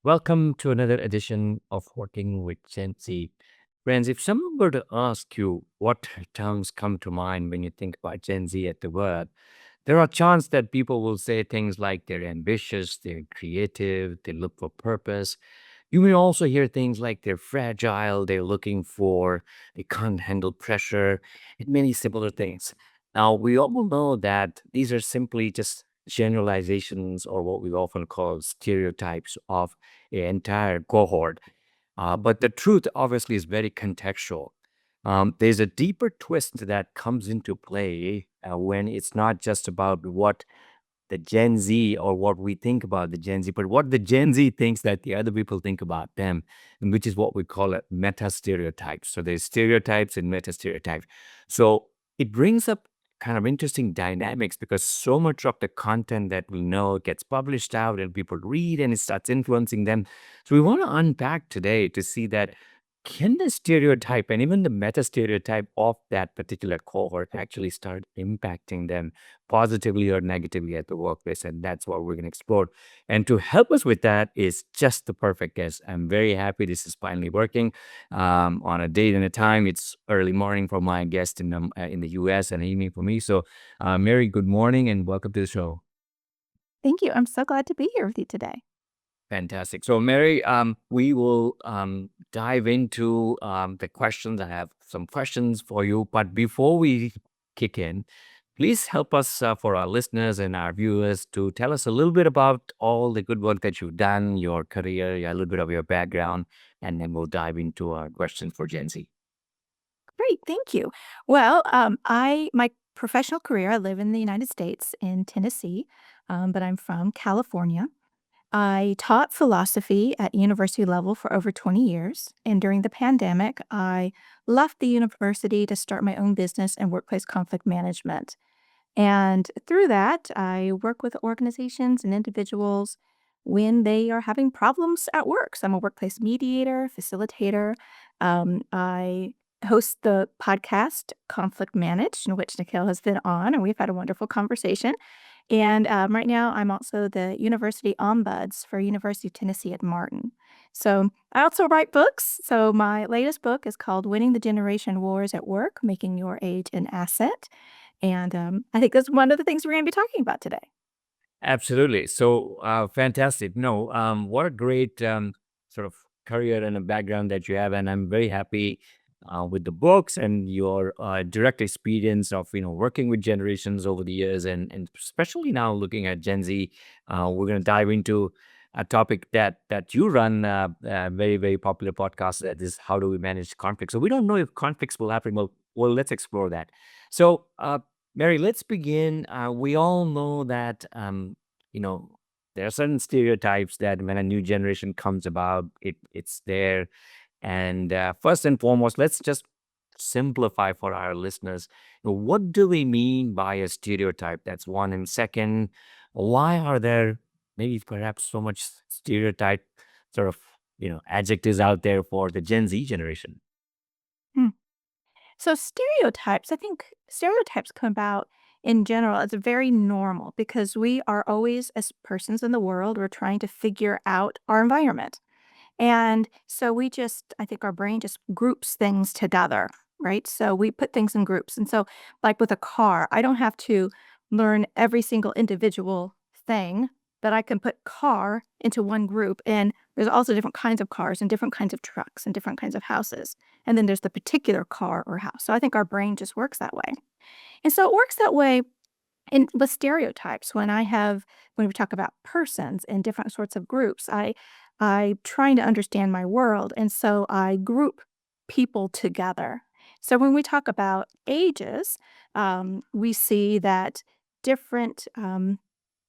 Welcome to another edition of Working with Gen Z. Friends, if someone were to ask you what terms come to mind when you think about Gen Z at the word, there are chances that people will say things like they're ambitious, they're creative, they look for purpose. You may also hear things like they're fragile, they're looking for, they can't handle pressure, and many similar things. Now, we all know that these are simply just generalizations or what we often call stereotypes of an entire cohort. But the truth obviously is very contextual. There's a deeper twist that comes into play when it's not just about what the Gen Z or what we think about the Gen Z, but what the Gen Z thinks that the other people think about them, and which is what we call it meta stereotypes. So there's stereotypes and meta stereotypes. So it brings up kind of interesting dynamics because so much of the content that we know gets published out and people read and it starts influencing them. So we want to unpack today to see that can the stereotype and even the meta stereotype of that particular cohort actually start impacting them positively or negatively at the workplace. And that's what we're going to explore. And to help us with that is just the perfect guest. I'm very happy this is finally working on a date and a time. It's early morning for my guest in the US and evening for me. So, Mary, good morning and welcome to the show. Thank you. I'm so glad to be here with you today. Fantastic. So, Mary, we will dive into the questions. I have some questions for you. But before we kick in, please help us for our listeners and our viewers to tell us a little bit about all the good work that you've done, your career, yeah, a little bit of your background, and then we'll dive into our questions for Gen Z. Great, thank you. Well, I my professional career, I live in the United States in Tennessee, but I'm from California. I taught philosophy at university level for over 20 years, and during the pandemic, I left the university to start my own business in workplace conflict management. And through that, I work with organizations and individuals when they are having problems at work. So I'm a workplace mediator, facilitator. I host the podcast Conflict Managed, in which Nikhil has been on, and we've had a wonderful conversation. And right now, I'm also the university ombuds for University of Tennessee at Martin. So I also write books. So my latest book is called Winning the Generation Wars at Work, Making Your Age an Asset. And, I think that's one of the things we're gonna be talking about today. Absolutely. So fantastic. No, what a great sort of career and a background that you have, and I'm very happy with the books and your direct experience of working with generations over the years, and especially now looking at Gen Z. We're going to dive into a topic that you run a very popular podcast that is how do we manage conflict. So we don't know if conflicts will happen. Well, let's explore that. So. Mary, let's begin. We all know that you know, there are certain stereotypes that when a new generation comes about, it's there. And first and foremost, let's just simplify for our listeners. What do we mean by a stereotype? That's one. And second, why are there maybe perhaps so much stereotype sort of adjectives out there for the Gen Z generation? Hmm. So stereotypes, I think stereotypes come about in general as very normal because we are always, as persons in the world, we're trying to figure out our environment. And so we just I think our brain just groups things together, right? So we put things in groups. And so, like with a car, I don't have to learn every single individual thing, but I can put car into one group. And there's also different kinds of cars and different kinds of trucks and different kinds of houses. And then there's the particular car or house. So I think our brain just works that way. And so it works that way and with stereotypes, when we talk about persons in different sorts of groups, I trying to understand my world, and so I group people together. So when we talk about ages, we see that different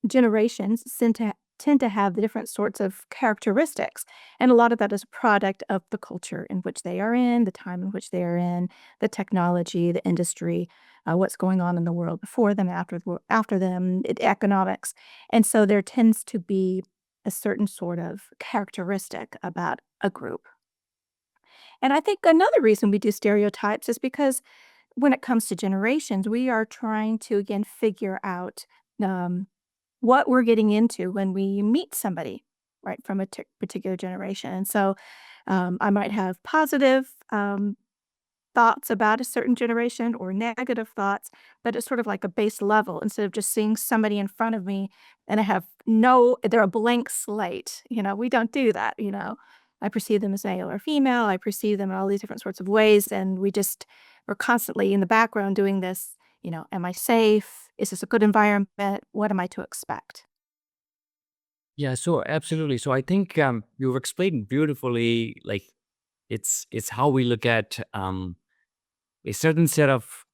generations tend to have the different sorts of characteristics. And a lot of that is a product of the culture in which they are in, the time in which they are in, the technology, the industry, what's going on in the world before them, after them, economics. And so there tends to be a certain sort of characteristic about a group. And I think another reason we do stereotypes is because when it comes to generations, we are trying to again figure out um, what we're getting into when we meet somebody. right, from a particular generation. And so I might have positive thoughts about a certain generation or negative thoughts, but it's sort of like a base level instead of just seeing somebody in front of me and I have they're a blank slate. We don't do that. I perceive them as male or female. I perceive them in all these different sorts of ways. And we're constantly in the background doing this. Am I safe? Is this a good environment? What am I to expect? Yeah, so absolutely. So I think you've explained beautifully, like it's how we look at a certain set of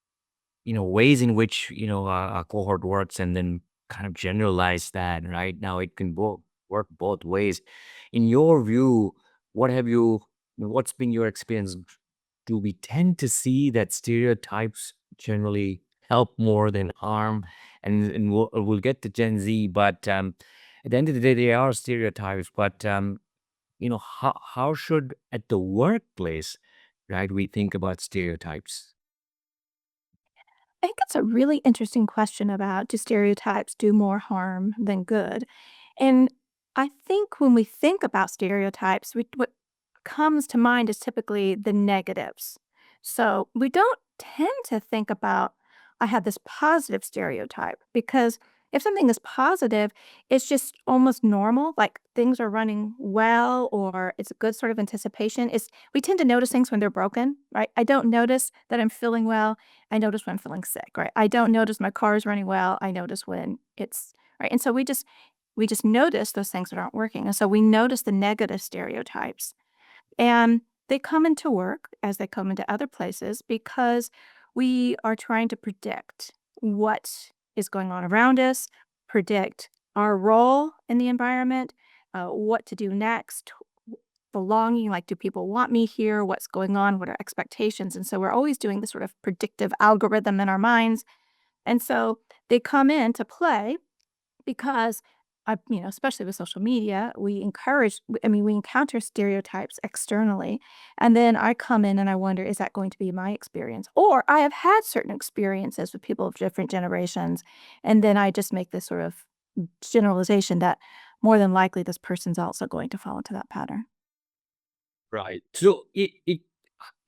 ways in which a cohort works, and then kind of generalize that. Right now, it can work both ways. In your view, what's been your experience? Do we tend to see that stereotypes generally help more than harm? And we'll get to Gen Z, but at the end of the day, they are stereotypes. But how should at the workplace, right, we think about stereotypes? I think it's a really interesting question about, do stereotypes do more harm than good? And I think when we think about stereotypes, what comes to mind is typically the negatives. So we don't tend to think about, I have this positive stereotype, because if something is positive, it's just almost normal, like things are running well or it's a good sort of anticipation. We tend to notice things when they're broken, right? I don't notice that I'm feeling well. I notice when I'm feeling sick, right? I don't notice my car is running well. I notice when it's right. And so we just notice those things that aren't working. And so we notice the negative stereotypes. And they come into work as they come into other places because we are trying to predict what is going on around us, predict our role in the environment, what to do next, belonging, like, do people want me here? What's going on? What are expectations? And so we're always doing this sort of predictive algorithm in our minds. And so they come into play because especially with social media, we encounter stereotypes externally. And then I come in and I wonder, is that going to be my experience? Or I have had certain experiences with people of different generations. And then I just make this sort of generalization that more than likely this person's also going to fall into that pattern. Right. So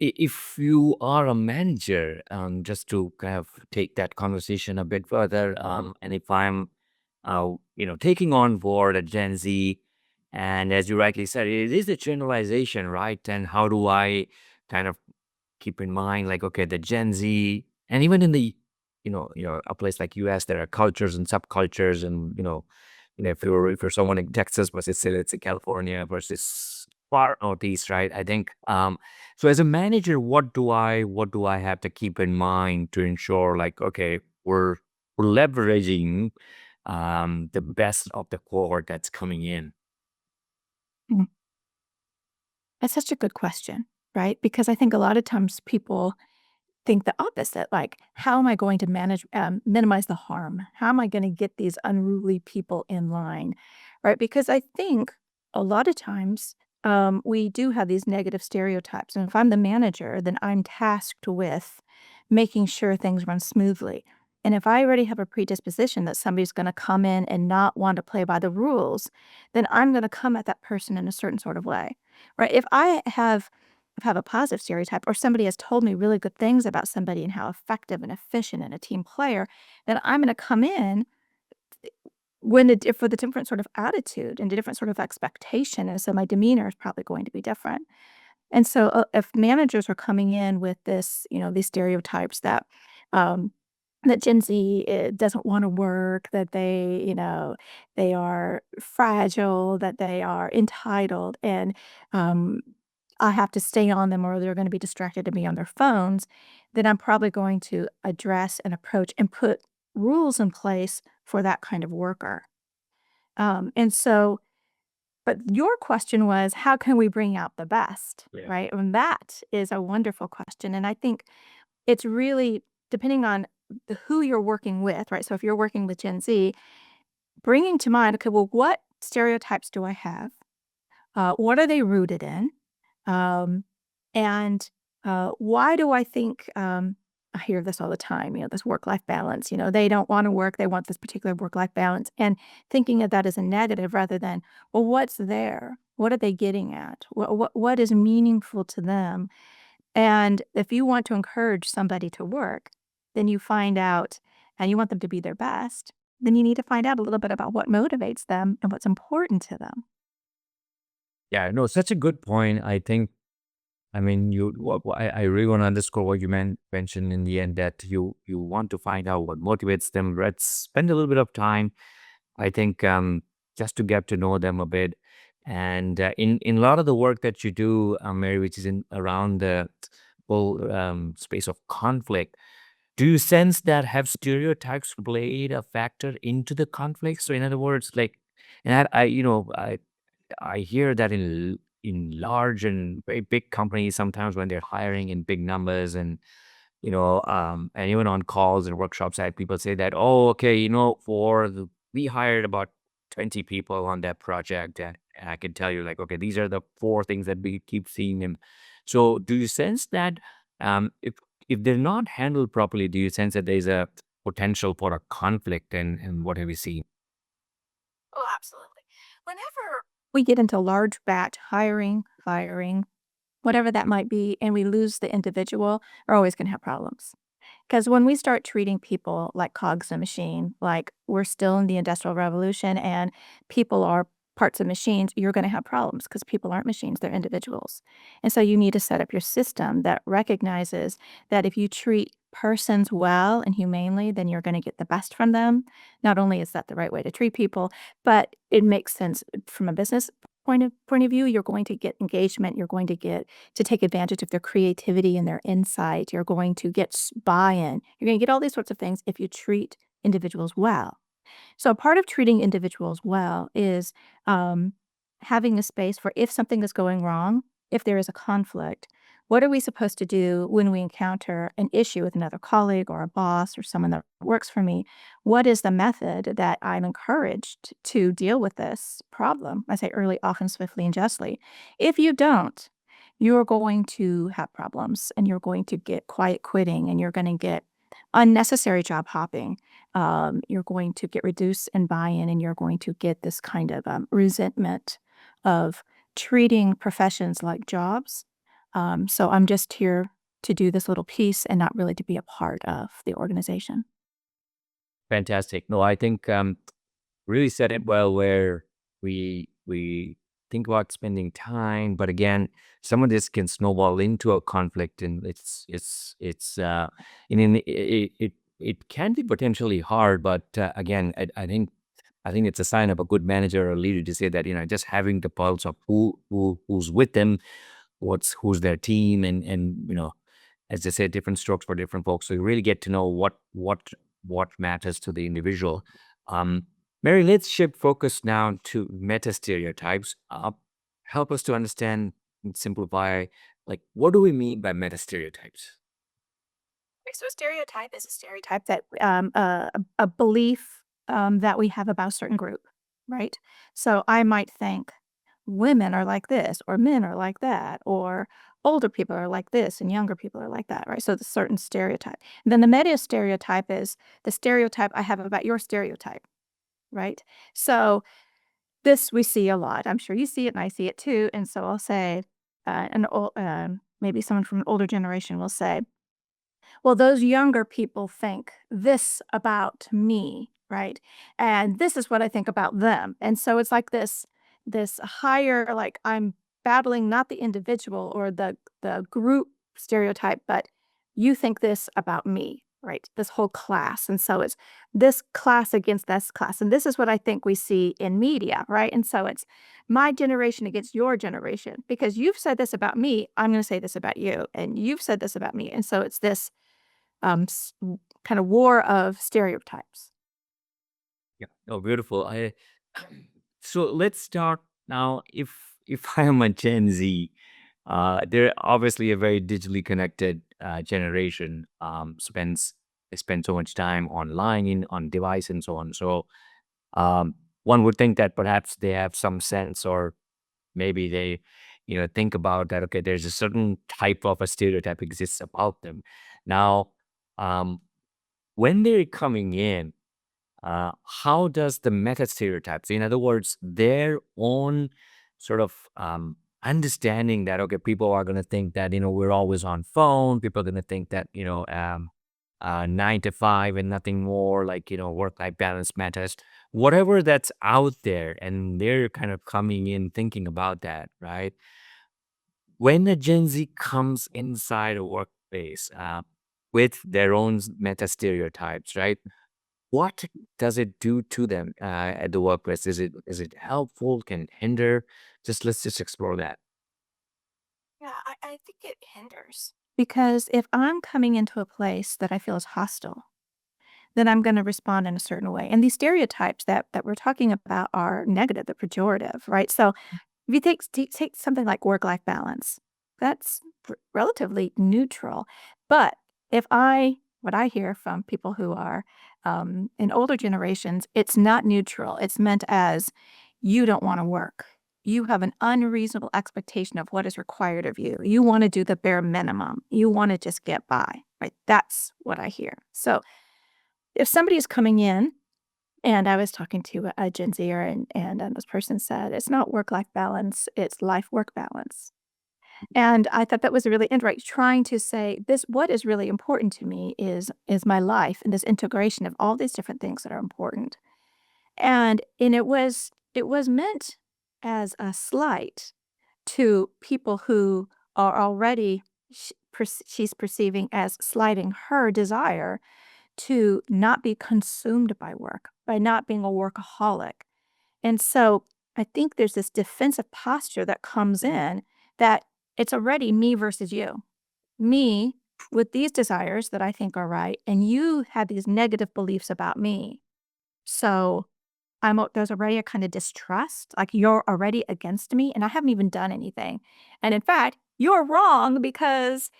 if you are a manager, just to kind of take that conversation a bit further, and if I'm, taking on board a Gen Z, and as you rightly said, it is a generalization, right? And how do I kind of keep in mind, like, okay, the Gen Z, and even in the, a place like US, there are cultures and subcultures, and if you're someone in Texas versus say let's say California versus far northeast, right? I think so. As a manager, what do I have to keep in mind to ensure, like, okay, we're leveraging the best of the cohort that's coming in. Mm. That's such a good question, right? Because I think a lot of times people think the opposite, like, how am I going to minimize the harm? How am I going to get these unruly people in line? Right? Because I think a lot of times we do have these negative stereotypes. And if I'm the manager, then I'm tasked with making sure things run smoothly. And if I already have a predisposition that somebody's going to come in and not want to play by the rules, then I'm going to come at that person in a certain sort of way. Right? If I have a positive stereotype or somebody has told me really good things about somebody and how effective and efficient and a team player, then I'm going to come in with a different sort of attitude and a different sort of expectation. And so my demeanor is probably going to be different. And so if managers are coming in with these stereotypes um, that Gen Z doesn't want to work, that they are fragile, that they are entitled, and um, I have to stay on them or they're going to be distracted to be on their phones, then I'm probably going to address and approach and put rules in place for that kind of worker. And so, but your question was, how can we bring out the best, Yeah. right? And that is a wonderful question. And I think it's really depending on who you're working with, right? So if you're working with Gen Z, bringing to mind, okay, well, what stereotypes do I have? What are they rooted in? Um, and why do I think? I hear this all the time, this work-life balance, they don't wanna work, they want this particular work-life balance, and thinking of that as a negative rather than, well, what's there? What are they getting at? What is meaningful to them? And if you want to encourage somebody to work, then you find out and you want them to be their best, then you need to find out a little bit about what motivates them and what's important to them. Yeah, no, such a good point. I think, I mean, I really want to underscore what you mentioned in the end, that you want to find out what motivates them. Let's spend a little bit of time, I think, just to get to know them a bit. And in a lot of the work that you do, Mary, which is in around the whole space of conflict, do you sense that have stereotypes played a factor into the conflict? So in other words, like, and I hear that in large and very big companies, sometimes when they're hiring in big numbers, and even on calls and workshops, I had people say that, oh, okay, we hired about 20 people on that project, and I can tell you, like, okay, these are the four things that we keep seeing them. So do you sense that, if they're not handled properly, do you sense that there's a potential for a conflict, and what have you seen? Oh, absolutely. Whenever we get into large batch hiring, firing, whatever that might be, and we lose the individual, we're always going to have problems. Because when we start treating people like cogs in a machine, like we're still in the Industrial Revolution and people are parts of machines, you're going to have problems because people aren't machines, they're individuals. And so you need to set up your system that recognizes that if you treat persons well and humanely, then you're going to get the best from them. Not only is that the right way to treat people, but it makes sense from a business point of view. You're going to get engagement, you're going to get to take advantage of their creativity and their insight. You're going to get buy-in. You're going to get all these sorts of things if you treat individuals well. So part of treating individuals well is um, having a space for if something is going wrong, if there is a conflict, what are we supposed to do when we encounter an issue with another colleague or a boss or someone that works for me? What is the method that I'm encouraged to deal with this problem? I say early, often, swiftly, and justly. If you don't, you're going to have problems and you're going to get quiet quitting and you're going to get unnecessary job hopping. You're going to get reduced in buy-in and you're going to get this kind of resentment of treating professions like jobs. So I'm just here to do this little piece and not really to be a part of the organization. Fantastic. No, I think, really said it well, where we think about spending time, but again, some of this can snowball into a conflict, and it can be potentially hard. But again, I think it's a sign of a good manager or leader to say that, just having the pulse of who's with them, who's their team, and as they say, different strokes for different folks. So you really get to know what matters to the individual. Um, Mary, let's shift focus now to meta stereotypes. Help us to understand and simplify, like, what do we mean by meta stereotypes? Okay, so a stereotype is a stereotype that a belief that we have about a certain group, right? So I might think women are like this, or men are like that, or older people are like this, and younger people are like that, right? So the certain stereotype. Then the meta stereotype is the stereotype I have about your stereotype, right? So this we see a lot. I'm sure you see it, and I see it too. And so I'll say, maybe someone from an older generation will say, well, those younger people think this about me, right? And this is what I think about them. And so it's like this higher, like I'm battling not the individual or the group stereotype, but you think this about me, right? This whole class. And so it's this class against this class. And this is what I think we see in media, right? And so it's my generation against your generation because you've said this about me, I'm going to say this about you, and you've said this about me. And so it's this kind of war of stereotypes. Yeah. Oh, beautiful. I So let's start now. If I am a Gen Z, they're obviously a very digitally connected generation. They spend so much time online, on device, and so on. So one would think that perhaps they have some sense, or maybe they, think about that. Okay, there's a certain type of a stereotype exists about them. Now, Um, when they're coming in, how does the meta stereotypes, in other words, their own sort of understanding that, okay, people are going to think that, we're always on phone. People are going to think that, 9 to 5 and nothing more, like, work life balance matters, whatever that's out there. And they're kind of coming in thinking about that, right? When a Gen Z comes inside a workplace with their own meta stereotypes, right? What does it do to them at the workplace? Is it helpful? Can it hinder? Let's just explore that. Yeah, I think it hinders. Because if I'm coming into a place that I feel is hostile, then I'm gonna respond in a certain way. And these stereotypes that we're talking about are negative, they're pejorative, right? So if you take something like work-life balance, that's relatively neutral. But if I what I hear from people who are in older generations, it's not neutral. It's meant as you don't want to work. You have an unreasonable expectation of what is required of you. You want to do the bare minimum. You want to just get by, right? That's what I hear. So if somebody is coming in and I was talking to a Gen Zer, and this person said, "It's not work-life balance, it's life-work balance." And I thought that was really interesting, trying to say, this what is really important to me is my life and this integration of all these different things that are important. And it was meant as a slight to people who are already she's perceiving as slighting her desire to not be consumed by work, by not being a workaholic. And so I think there's this defensive posture that comes in that it's already me versus you. Me with these desires that I think are right, and you have these negative beliefs about me. So there's already a kind of distrust, like you're already against me, and I haven't even done anything. And in fact, you're wrong because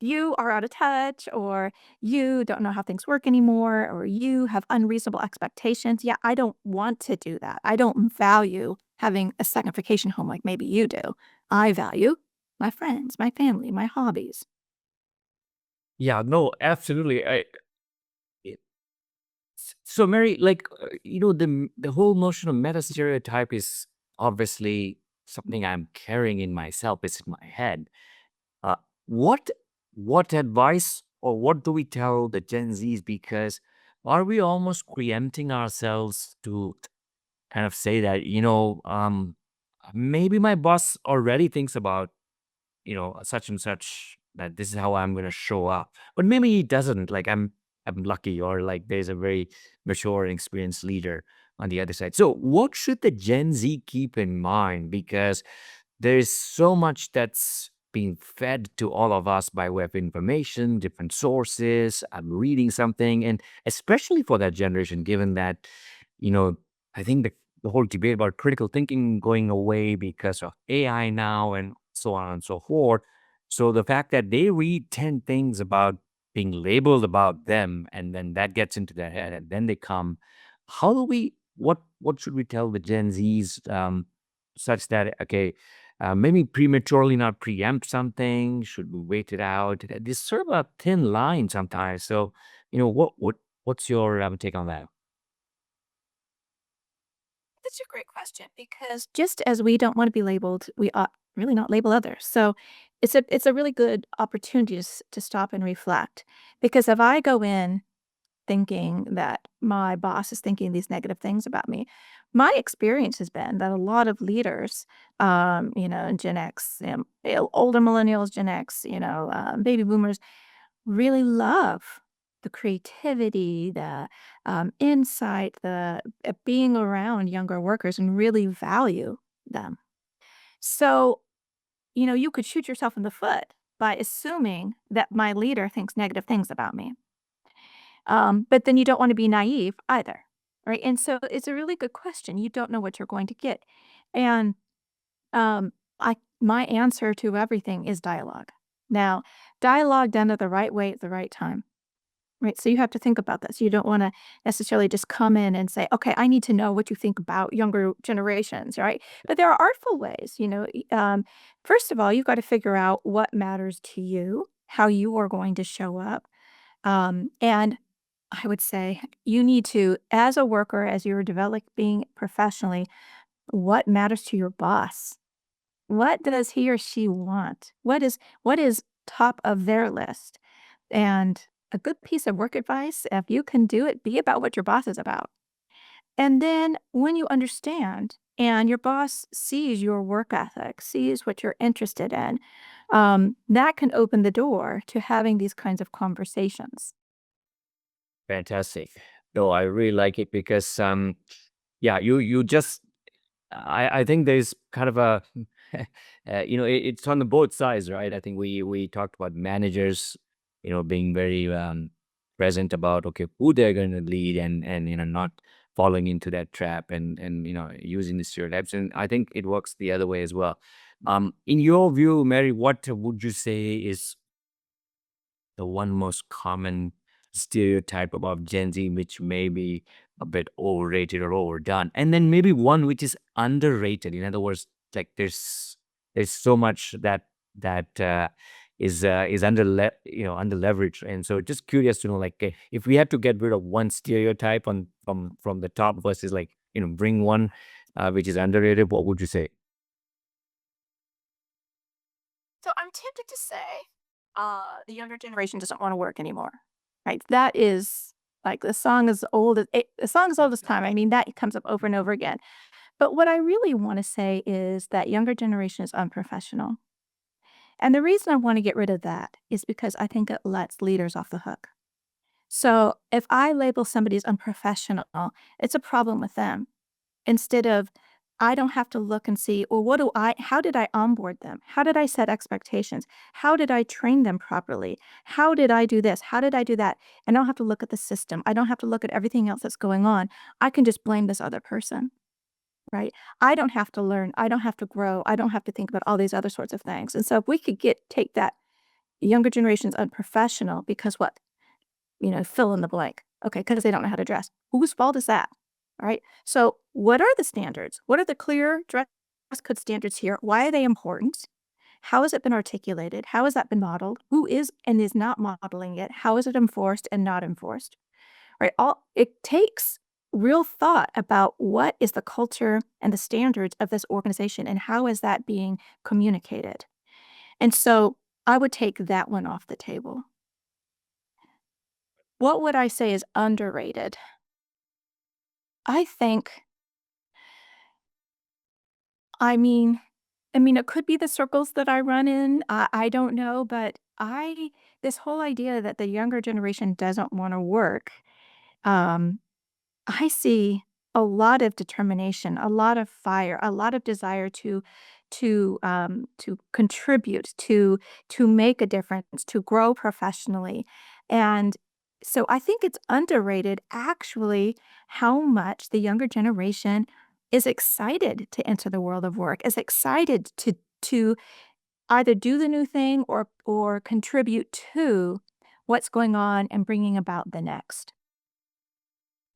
you are out of touch, or you don't know how things work anymore, or you have unreasonable expectations. Yeah, I don't want to do that. I don't value having a second vacation home like maybe you do. I value my friends, my family, my hobbies. Yeah, no, absolutely. So, Mary, like, the whole notion of meta stereotype is obviously something I'm carrying in myself. It's in my head. Uh, what what advice or what do we tell the Gen Zs? Because are we almost preempting ourselves to kind of say that, maybe my boss already thinks about, such and such, that this is how I'm going to show up. But maybe he doesn't. Like, I'm lucky, or like there's a very mature and experienced leader on the other side. So what should the Gen Z keep in mind? Because there is so much that's being fed to all of us by way of information, different sources. I'm reading something, and especially for that generation, given that, you know, I think the whole debate about critical thinking going away because of AI now and so on and so forth. So the fact that they read 10 things about being labeled about them, and then that gets into their head, and then they come, how do we, what should we tell the Gen Zs, such that, okay, maybe prematurely not preempt something? Should we wait it out? There's sort of a thin line sometimes. So, what's your take on that? That's a great question because just as we don't want to be labeled, we ought really not label others. So it's a really good opportunity to stop and reflect. Because if I go in thinking that my boss is thinking these negative things about me, my experience has been that a lot of leaders, Gen X, older millennials, Gen X, baby boomers, really love the creativity, the insight, the being around younger workers and really value them. So, you could shoot yourself in the foot by assuming that my leader thinks negative things about me. But then you don't want to be naive either. Right. And so it's a really good question. You don't know what you're going to get. And my answer to everything is dialogue. Now, dialogue done at the right way at the right time. Right, so you have to think about this. You don't wanna necessarily just come in and say, "Okay, I need to know what you think about younger generations," right? But there are artful ways, first of all, you've gotta figure out what matters to you, how you are going to show up. And I would say you need to, as a worker, as you're developing professionally, what matters to your boss? What does he or she want? What is top of their list? And a good piece of work advice, if you can do it, be about what your boss is about. And then when you understand and your boss sees your work ethic, sees what you're interested in, that can open the door to having these kinds of conversations. Fantastic. No, I really like it because yeah, you just I think there's kind of a it's on the both sides, right? I think we talked about managers, being very present about okay who they're going to lead and not falling into that trap and using the stereotypes. And I think it works the other way as well. In your view, Mary, what would you say is the one most common stereotype about Gen Z, which may be a bit overrated or overdone, and then maybe one which is underrated. In other words, like there's so much that is under leveraged, and so just curious to know, like, if we had to get rid of one stereotype on from the top versus like bring one which is underrated, what would you say? So I'm tempted to say, the younger generation doesn't want to work anymore, right? That is like the song is old as time. I mean, that comes up over and over again. But what I really want to say is that younger generation is unprofessional. And the reason I want to get rid of that is because I think it lets leaders off the hook. So if I label somebody as unprofessional, it's a problem with them. Instead of I don't have to look and see, well, how did I onboard them? How did I set expectations? How did I train them properly? How did I do this? How did I do that? I don't have to look at the system. I don't have to look at everything else that's going on. I can just blame this other person, right? I don't have to learn. I don't have to grow. I don't have to think about all these other sorts of things. And so if we could take that younger generation's unprofessional because what? Fill in the blank. Okay, because they don't know how to dress. Whose fault is that? All right. So, what are the standards? What are the clear dress code standards here? Why are they important? How has it been articulated? How has that been modeled? Who is and is not modeling it? How is it enforced and not enforced? Right. All it takes real thought about what is the culture and the standards of this organization and how is that being communicated. And so I would take that one off the table. What would I say is underrated? I think I mean it could be the circles that I run in, I don't know, but I this whole idea that the younger generation doesn't wanna work, um, I see a lot of determination, a lot of fire, a lot of desire to contribute, to make a difference, to grow professionally, and so I think it's underrated actually how much the younger generation is excited to enter the world of work, is excited to either do the new thing or contribute to what's going on and bringing about the next.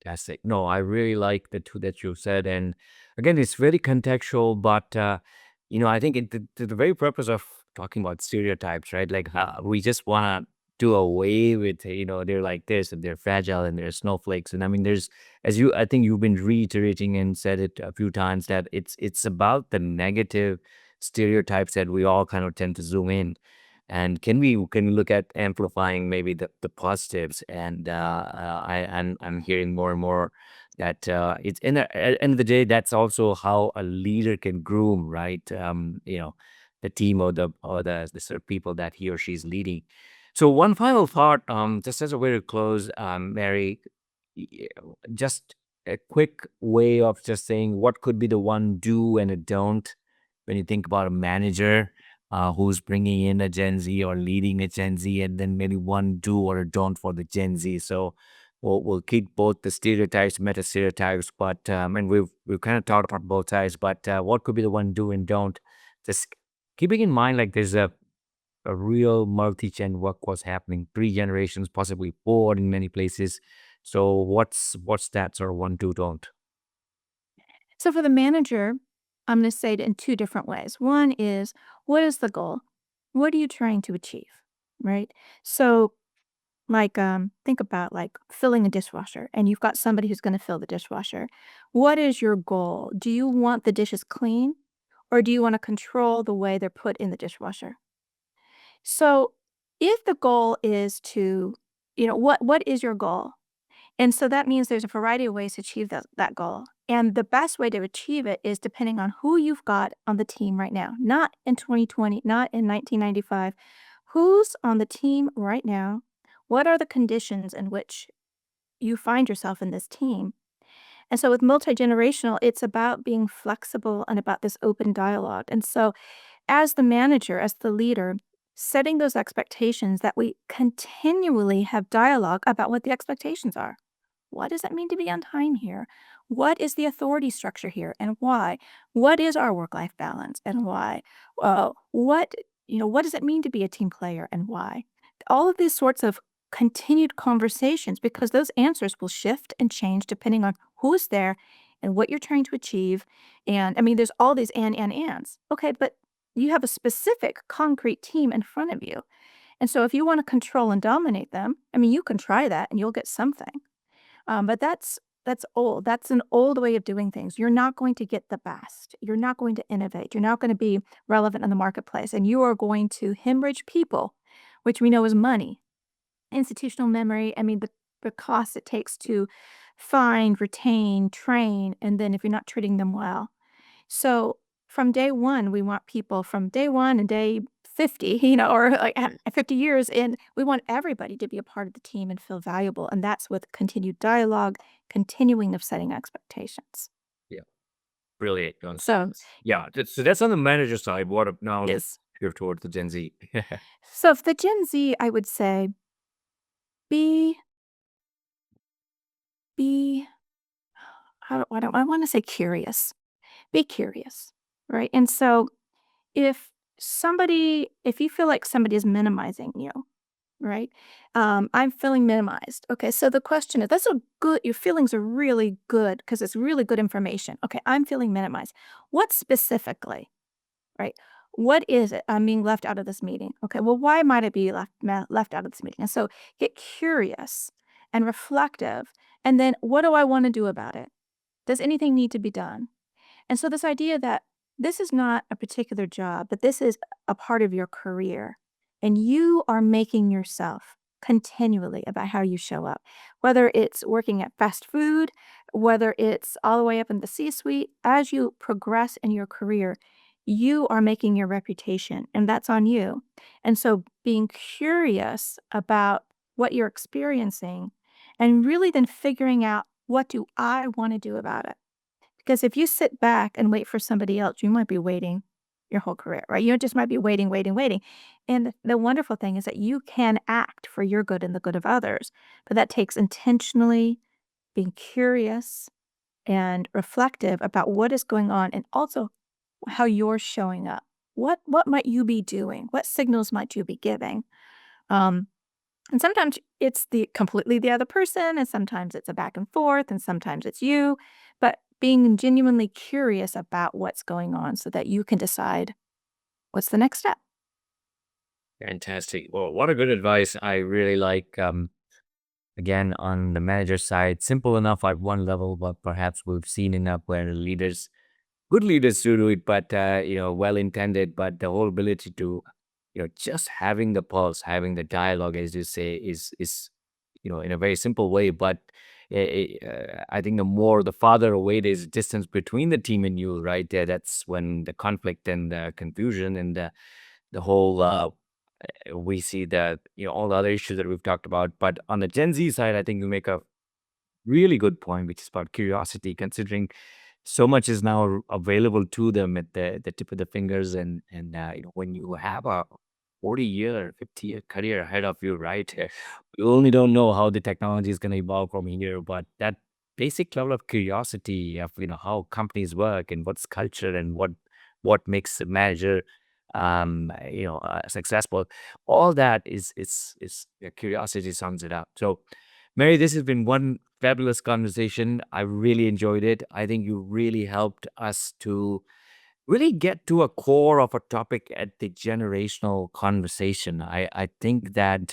Fantastic. No, I really like the two that you said, and again, it's very contextual. But I think to the very purpose of talking about stereotypes, right? Like we just want to do away with, they're like this and they're fragile and they're snowflakes. And I mean, I think you've been reiterating and said it a few times that it's about the negative stereotypes that we all kind of tend to zoom in. And can we look at amplifying maybe the positives? And I'm hearing more and more that it's at the end of the day, that's also how a leader can groom, right? The team or the sort of people that he or she's leading. So one final thought, just as a way to close, Mary, y- just a quick way of just saying what could be the one do and a don't when you think about a manager who's bringing in a Gen Z or leading a Gen Z, and then maybe one do or a don't for the Gen Z. So we'll keep both the stereotypes, meta stereotypes, but and we've kind of talked about both sides. But what could be the one do and don't? Just keeping in mind, like there's a real multi-gen workforce happening, 3 generations, possibly 4 in many places. So what's that sort of one do don't? So for the manager, I'm going to say it in two different ways. One is what is the goal? What are you trying to achieve? Right? So Like, think about, like, filling a dishwasher, and you've got somebody who's gonna fill the dishwasher. What is your goal? Do you want the dishes clean, or do you wanna control the way they're put in the dishwasher? So, if the goal is to what is your goal? And so that means there's a variety of ways to achieve that goal. And the best way to achieve it is depending on who you've got on the team right now, not in 2020, not in 1995. Who's on the team right now? What are the conditions in which you find yourself in this team? And so with multi generational, it's about being flexible and about this open dialogue. And so as the manager, as the leader, setting those expectations that we continually have dialogue about what the expectations are. What does it mean to be on time here? What is the authority structure here and why? What is our work-life balance and why? What does it mean to be a team player and why? All of these sorts of continued conversations because those answers will shift and change depending on who is there and what you're trying to achieve. And I mean, there's all these ands. Okay, but you have a specific concrete team in front of you. And so if you want to control and dominate them, I mean, you can try that and you'll get something. But that's old. That's an old way of doing things. You're not going to get the best. You're not going to innovate. You're not going to be relevant in the marketplace, and you are going to hemorrhage people, which we know is money, institutional memory. I mean, the cost it takes to find, retain, train, and then if you're not treating them well. So from day one, we want people from day one and day 50, or like at 50 years in, we want everybody to be a part of the team and feel valuable. And that's with continued dialogue, continuing of setting expectations. Yeah, brilliant. So, Yeah, so that's on the manager side. Now let's yes. shift towards the Gen Z. So, for the Gen Z, I would say be, be, I want to say curious. Be curious, right? And so, if if you feel like somebody is minimizing you, right? I'm feeling minimized. Okay, so the question is that's a good, your feelings are really good because it's really good information. Okay, I'm feeling minimized. What specifically, right? What is it I'm being left out of this meeting? Okay, well, why might I be left out of this meeting? And so get curious and reflective. And then what do I want to do about it? Does anything need to be done? And so this idea that this is not a particular job, but this is a part of your career, and you are making yourself continually about how you show up, whether it's working at fast food, whether it's all the way up in the C-suite, as you progress in your career, you are making your reputation, and that's on you. And so being curious about what you're experiencing and really then figuring out what do I want to do about it? Because if you sit back and wait for somebody else, you might be waiting your whole career, right? You just might be waiting, waiting, waiting. And the wonderful thing is that you can act for your good and the good of others, but that takes intentionally being curious and reflective about what is going on and also how you're showing up. What might you be doing? What signals might you be giving? Um, and sometimes it's the other person, and sometimes it's a back and forth, and sometimes it's you. But being genuinely curious about what's going on so that you can decide what's the next step. Fantastic. Well, what a good advice. I really like, again, on the manager side, simple enough at one level, but perhaps we've seen enough where good leaders do it, but, well intended, but the whole ability to, just having the pulse, having the dialogue, as you say, is in a very simple way. But I think the farther away there's distance between the team and you, right there, that's when the conflict and the confusion and the whole we see that all the other issues that we've talked about. But on the Gen Z side, I think you make a really good point, which is about curiosity, considering so much is now available to them at the tip of the fingers, and when you have a 40-year, 50-year career ahead of you, right? You only don't know how the technology is going to evolve from here, but that basic level of curiosity of how companies work and what's culture and what makes a manager successful, all that is curiosity sums it up. So Mary, this has been one fabulous conversation. I really enjoyed it. I think you really helped us to really get to a core of a topic at the generational conversation. I think that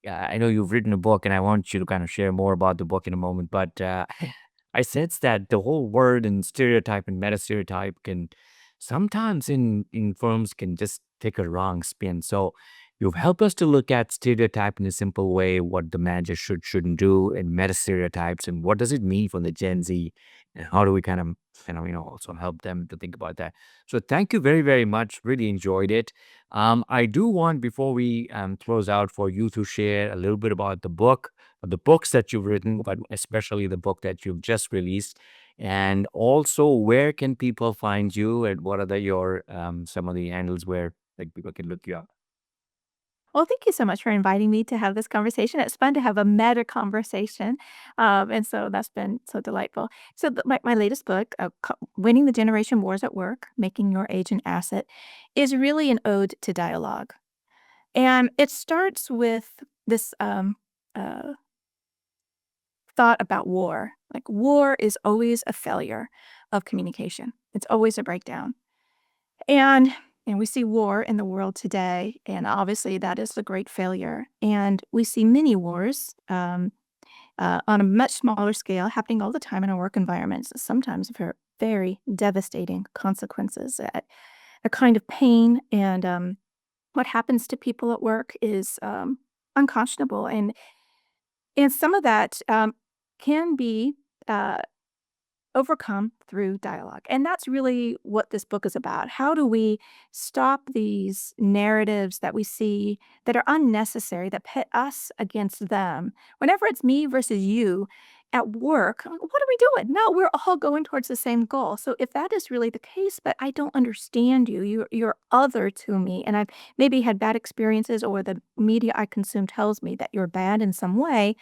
I know you've written a book, and I want you to kind of share more about the book in a moment. But I sense that the whole word and stereotype and meta stereotype can sometimes in firms can just take a wrong spin. So you've helped us to look at stereotype in a simple way, what the manager shouldn't do, and meta stereotypes, and what does it mean for the Gen Z, and how do we kind of also help them to think about that. So thank you very very much. Really enjoyed it. I do want, before we close out, for you to share a little bit about the books that you've written, but especially the book that you've just released, and also where can people find you, and what are your some of the handles where like people can look you up. Well, thank you so much for inviting me to have this conversation. It's fun to have a meta conversation. And so that's been so delightful. So, my latest book, Winning the Generation Wars at Work, Making Your Age an Asset, is really an ode to dialogue. And it starts with this uh, thought about war. Like, war is always a failure of communication, it's always a breakdown. And we see war in the world today, and obviously that is a great failure. And we see many wars on a much smaller scale happening all the time in our work environments, sometimes for very devastating consequences. A kind of pain and what happens to people at work is unconscionable, and some of that can be uh, overcome through dialogue. And that's really what this book is about. How do we stop these narratives that we see that are unnecessary, that pit us against them? Whenever it's me versus you at work, what are we doing? No, we're all going towards the same goal. So if that is really the case, but I don't understand you, you're other to me, and I've maybe had bad experiences, or the media I consume tells me that you're bad in some way,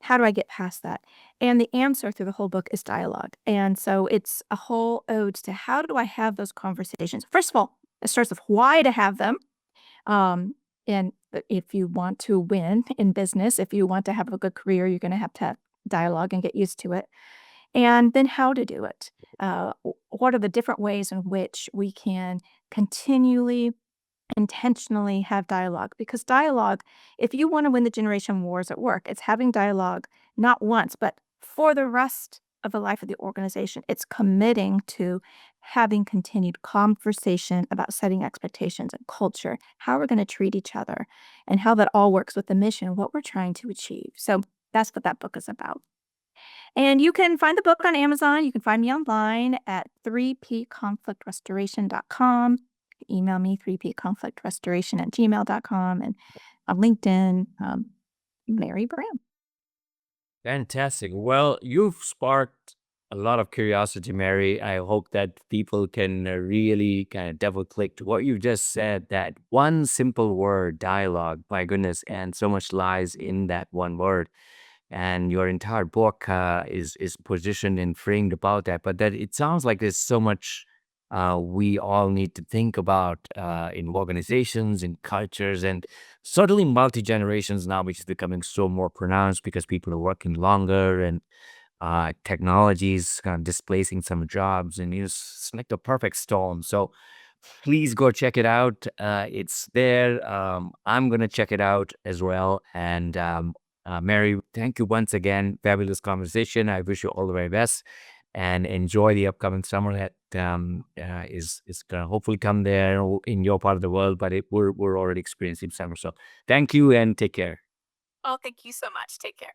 how do I get past that? And the answer through the whole book is dialogue. And so it's a whole ode to how do I have those conversations? First of all, it starts with why to have them. Um, and if you want to win in business, if you want to have a good career, you're going to have dialogue and get used to it. And then how to do it. What are the different ways in which we can continually intentionally have dialogue? Because dialogue, if you want to win the generation wars at work, it's having dialogue not once, but for the rest of the life of the organization. It's committing to having continued conversation about setting expectations and culture, how we're going to treat each other, and how that all works with the mission, what we're trying to achieve. So that's what that book is about. And you can find the book on Amazon. You can find me online at 3pconflictrestoration.com. Email me, 3pconflictrestoration@gmail.com, and on LinkedIn, Mary Brown. Fantastic. Well, you've sparked a lot of curiosity, Mary. I hope that people can really kind of double click to what you just said. That one simple word, dialogue, my goodness, and so much lies in that one word. And your entire book is positioned and framed about that. But that it sounds like there's so much we all need to think about in organizations, in cultures, and certainly multi generations now, which is becoming so more pronounced because people are working longer, and technology is kind of displacing some jobs, and it's like the perfect storm. So please go check it out. It's there. I'm gonna check it out as well. And Mary, thank you once again. Fabulous conversation. I wish you all the very best, and enjoy the upcoming summer that is gonna hopefully come there in your part of the world. But we're already experiencing summer. So thank you and take care. Oh, thank you so much. Take care.